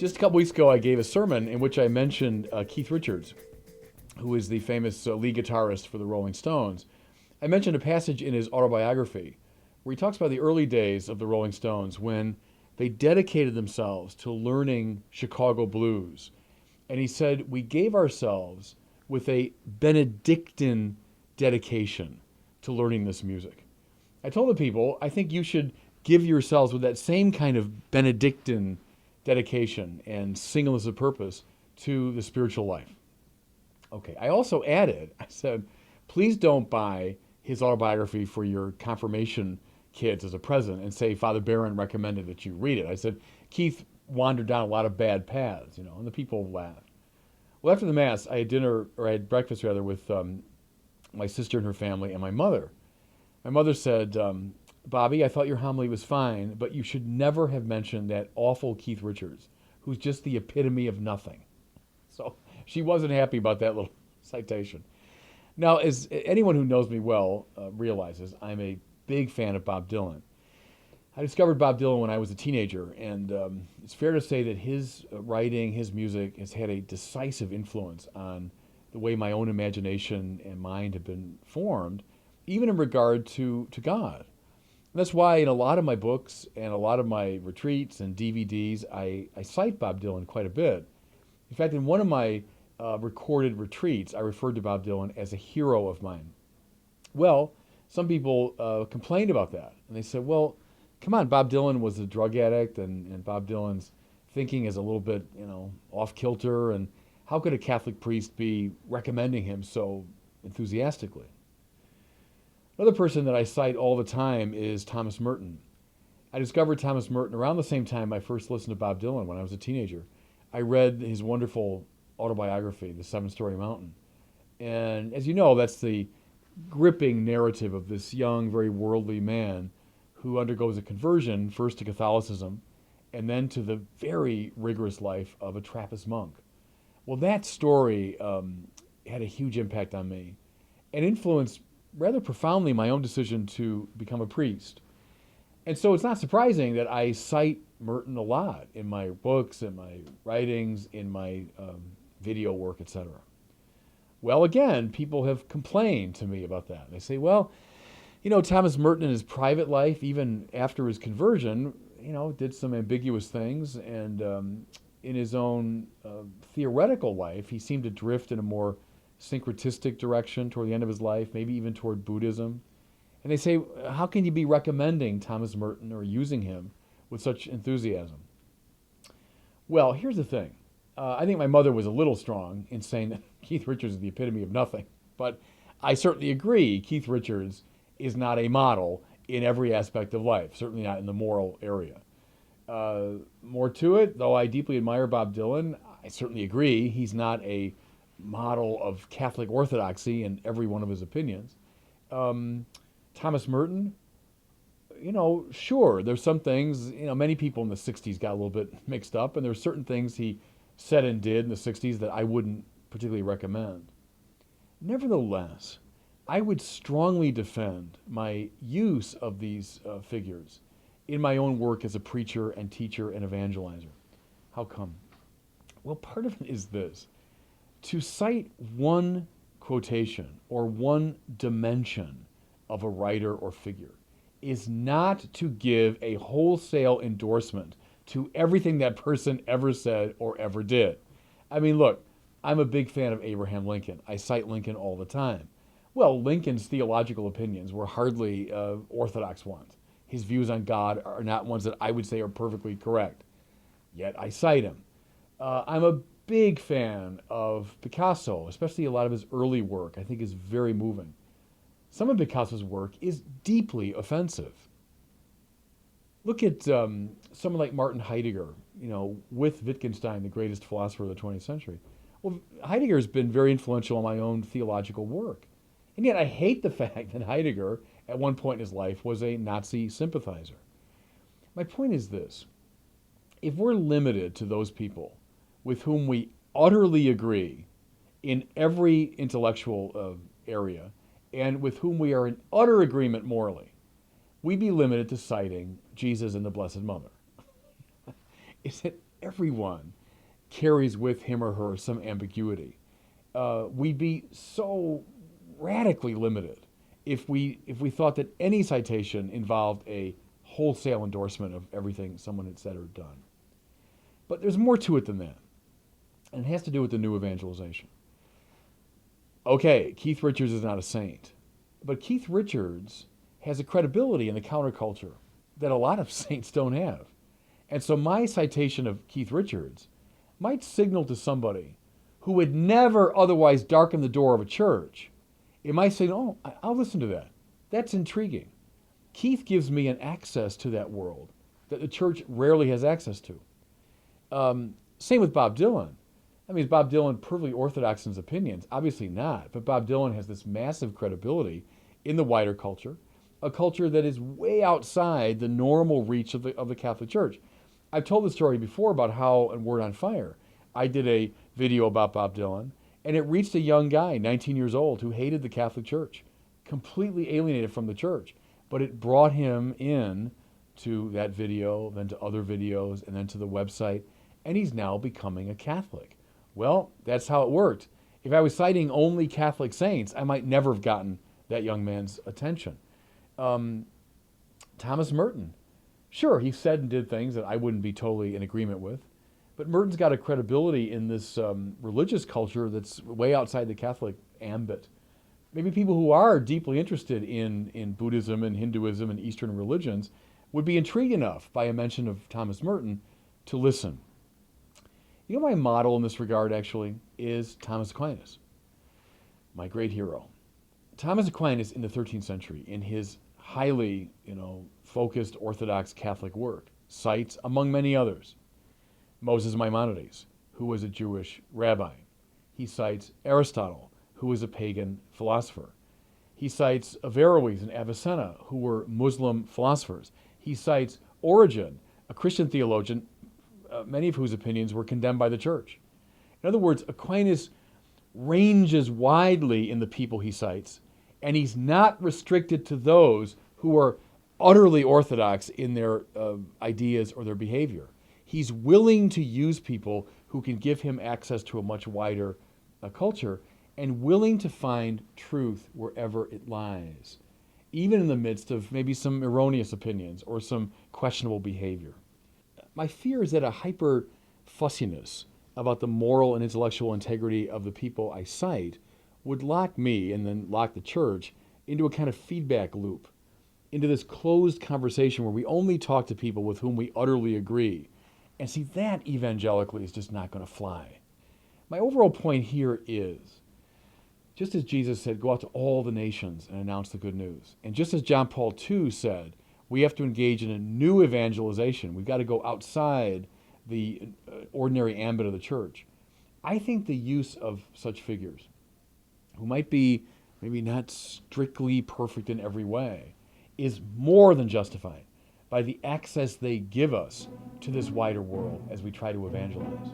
Just a couple weeks ago, I gave a sermon in which I mentioned Keith Richards, who is the famous lead guitarist for the Rolling Stones. I mentioned a passage in his autobiography where he talks about the early days of the Rolling Stones when they dedicated themselves to learning Chicago blues. And he said, we gave ourselves with a Benedictine dedication to learning this music. I told the people, I think you should give yourselves with that same kind of Benedictine dedication and singleness of purpose to the spiritual life. Okay, I also added, I said, please don't buy his autobiography for your confirmation kids as a present and say Father Barron recommended that you read it. I said, Keith wandered down a lot of bad paths, and the people laughed. Well, after the Mass, I had breakfast with my sister and her family and my mother. My mother said, Bobby, I thought your homily was fine, but you should never have mentioned that awful Keith Richards, who's just the epitome of nothing. So she wasn't happy about that little citation. Now, as anyone who knows me well realizes, I'm a big fan of Bob Dylan. I discovered Bob Dylan when I was a teenager, and it's fair to say that his writing, his music, has had a decisive influence on the way my own imagination and mind have been formed, even in regard to God. And that's why in a lot of my books and a lot of my retreats and DVDs, I cite Bob Dylan quite a bit. In fact, in one of my recorded retreats, I referred to Bob Dylan as a hero of mine. Well, some people complained about that, and they said, well, come on, Bob Dylan was a drug addict, and Bob Dylan's thinking is a little bit, off kilter, and how could a Catholic priest be recommending him so enthusiastically? Another person that I cite all the time is Thomas Merton. I discovered Thomas Merton around the same time I first listened to Bob Dylan when I was a teenager. I read his wonderful autobiography, The Seven-Story Mountain. And as you know, that's the gripping narrative of this young, very worldly man who undergoes a conversion, first to Catholicism, and then to the very rigorous life of a Trappist monk. Well, that story had a huge impact on me and influenced rather profoundly my own decision to become a priest. And so it's not surprising that I cite Merton a lot in my books, in my writings, in my video work, etc. Well, again, people have complained to me about that. They say, well, Thomas Merton in his private life, even after his conversion, did some ambiguous things. And in his own theoretical life, he seemed to drift in a more syncretistic direction toward the end of his life, maybe even toward Buddhism. And they say, how can you be recommending Thomas Merton or using him with such enthusiasm? Well, here's the thing. I think my mother was a little strong in saying that Keith Richards is the epitome of nothing. But I certainly agree Keith Richards is not a model in every aspect of life, certainly not in the moral area. More to it, though I deeply admire Bob Dylan, I certainly agree he's not a model of Catholic orthodoxy in every one of his opinions. Thomas Merton, sure, there's some things, many people in the 60s got a little bit mixed up, and there's certain things he said and did in the 60s that I wouldn't particularly recommend. Nevertheless, I would strongly defend my use of these figures in my own work as a preacher and teacher and evangelizer. How come? Well, part of it is this. To cite one quotation or one dimension of a writer or figure is not to give a wholesale endorsement to everything that person ever said or ever did. I mean, look, I'm a big fan of Abraham Lincoln. I cite Lincoln all the time. Well, Lincoln's theological opinions were hardly orthodox ones. His views on God are not ones that I would say are perfectly correct. Yet I cite him. I'm a big fan of Picasso, especially a lot of his early work. I think is very moving. Some of Picasso's work is deeply offensive. Look at someone like Martin Heidegger, with Wittgenstein, the greatest philosopher of the 20th century. Well, Heidegger has been very influential on my own theological work. And yet I hate the fact that Heidegger, at one point in his life, was a Nazi sympathizer. My point is this. If we're limited to those people with whom we utterly agree in every intellectual area and with whom we are in utter agreement morally, we'd be limited to citing Jesus and the Blessed Mother. Is it everyone carries with him or her some ambiguity. We'd be so radically limited if we thought that any citation involved a wholesale endorsement of everything someone had said or done. But there's more to it than that, and it has to do with the new evangelization. Okay, Keith Richards is not a saint, but Keith Richards has a credibility in the counterculture that a lot of saints don't have. And so my citation of Keith Richards might signal to somebody who would never otherwise darken the door of a church. It might say, oh, I'll listen to that. That's intriguing. Keith gives me an access to that world that the church rarely has access to. Same with Bob Dylan. I mean, is Bob Dylan perfectly orthodox in his opinions? Obviously not. But Bob Dylan has this massive credibility in the wider culture, a culture that is way outside the normal reach of the Catholic Church. I've told the story before about how, in Word on Fire, I did a video about Bob Dylan, and it reached a young guy, 19 years old, who hated the Catholic Church, completely alienated from the church. But it brought him in to that video, then to other videos, and then to the website, and he's now becoming a Catholic. Well, that's how it worked. If I was citing only Catholic saints, I might never have gotten that young man's attention. Thomas Merton. Sure, he said and did things that I wouldn't be totally in agreement with, but Merton's got a credibility in this religious culture that's way outside the Catholic ambit. Maybe people who are deeply interested in Buddhism and Hinduism and Eastern religions would be intrigued enough by a mention of Thomas Merton to listen. You know, my model in this regard actually is Thomas Aquinas, my great hero. Thomas Aquinas in the 13th century, in his highly, focused Orthodox Catholic work, cites, among many others, Moses Maimonides, who was a Jewish rabbi. He cites Aristotle, who was a pagan philosopher. He cites Averroes and Avicenna, who were Muslim philosophers. He cites Origen, a Christian theologian, many of whose opinions were condemned by the church. In other words, Aquinas ranges widely in the people he cites, and he's not restricted to those who are utterly orthodox in their ideas or their behavior. He's willing to use people who can give him access to a much wider culture, and willing to find truth wherever it lies, even in the midst of maybe some erroneous opinions or some questionable behavior. My fear is that a hyper fussiness about the moral and intellectual integrity of the people I cite would lock me, and then lock the church, into a kind of feedback loop, into this closed conversation where we only talk to people with whom we utterly agree. And see, that evangelically is just not going to fly. My overall point here is, just as Jesus said, go out to all the nations and announce the good news. And just as John Paul II said, we have to engage in a new evangelization. We've got to go outside the ordinary ambit of the church. I think the use of such figures, who might be maybe not strictly perfect in every way, is more than justified by the access they give us to this wider world as we try to evangelize.